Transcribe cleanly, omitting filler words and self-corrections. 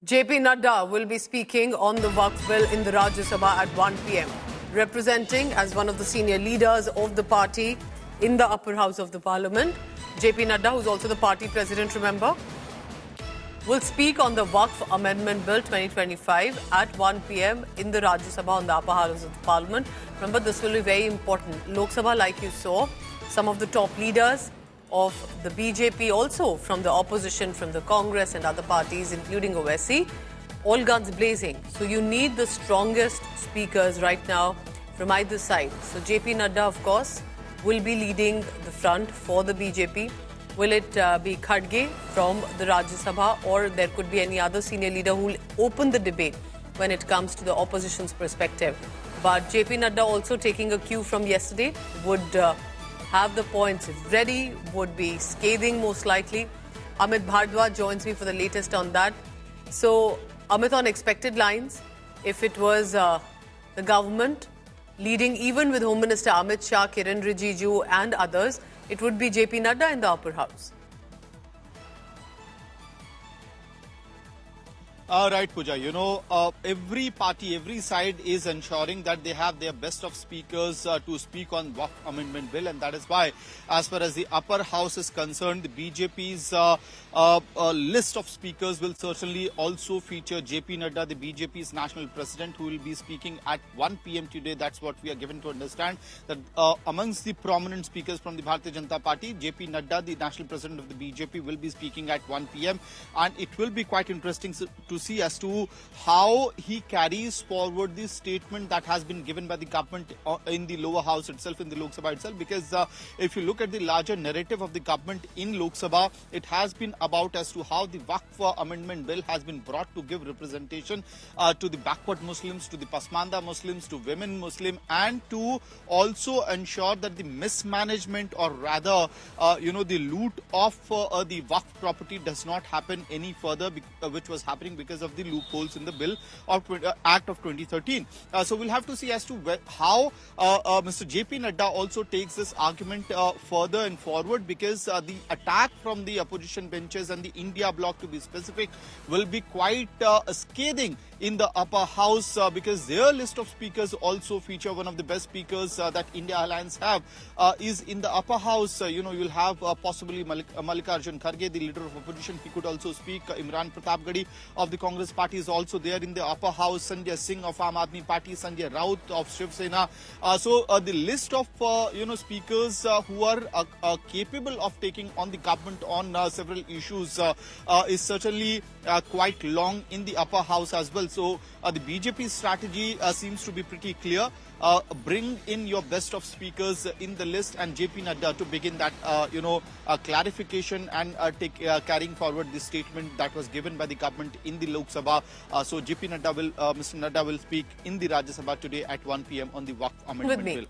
JP Nadda will be speaking on the Waqf bill in the Rajya Sabha at 1 p.m. Representing as one of the senior leaders of the party in the upper house of the parliament, JP Nadda, who's also the party president, remember, will speak on the Waqf Amendment Bill 2025 at 1 p.m. in the Rajya Sabha on the upper house of the parliament. Remember, this will be very important. Lok Sabha, like you saw, some of the top leaders of the BJP, also from the opposition, from the Congress and other parties, including OSC, all guns blazing. So you need the strongest speakers right now from either side. So JP Nadda, of course, will be leading the front for the BJP. Will it be Khadge from the Rajya Sabha, or there could be any other senior leader who will open the debate when it comes to the opposition's perspective? But JP Nadda, also taking a cue from yesterday, would have the points ready, would be scathing most likely. Amit Bhardwaj joins me for the latest on that. So, Amit, on expected lines, if it was the government leading, even with Home Minister Amit Shah, Kiran Rijiju and others, it would be JP Nadda in the upper house. Right, Pooja. You know, every party, every side is ensuring that they have their best of speakers to speak on Waqf Amendment Bill, and that is why, as far as the upper house is concerned, the BJP's list of speakers will certainly also feature JP Nadda, the BJP's national president, who will be speaking at 1 p.m. today. That's what we are given to understand. That amongst the prominent speakers from the Bharatiya Janata Party, JP Nadda, the national president of the BJP, will be speaking at 1 p.m. and it will be quite interesting to see as to how he carries forward this statement that has been given by the government in the lower house itself, in the Lok Sabha itself, because if you look at the larger narrative of the government in Lok Sabha, it has been about as to how the Waqf Amendment Bill has been brought to give representation to the backward Muslims, to the Pasmanda Muslims, to women Muslim, and to also ensure that the mismanagement, or rather, the loot of the Waqf property does not happen any further, which was happening because of the loopholes in the bill of Act of 2013. So we'll have to see as to how Mr. JP Nadda also takes this argument further and forward, because the attack from the opposition benches and the India bloc, to be specific, will be quite scathing in the upper house, because their list of speakers also feature one of the best speakers that India Alliance have is in the upper house. You'll have possibly Mallikarjun Kharge, the leader of opposition. He could also speak. Imran Pratapgarhi of the Congress party is also there in the upper house. Sanjay Singh of Aam Aadmi Party, Sanjay Raut of Shiv Sena. So the list of speakers who are capable of taking on the government on several issues is certainly quite long in the upper house as well. So the BJP strategy seems to be pretty clear. Bring in your best of speakers in the list, and JP Nadda to begin that clarification and carrying forward the statement that was given by the government in the Lok Sabha. So JP Nadda will, Mr. Nadda will speak in the Rajya Sabha today at 1 p.m. on the Waqf Amendment Bill.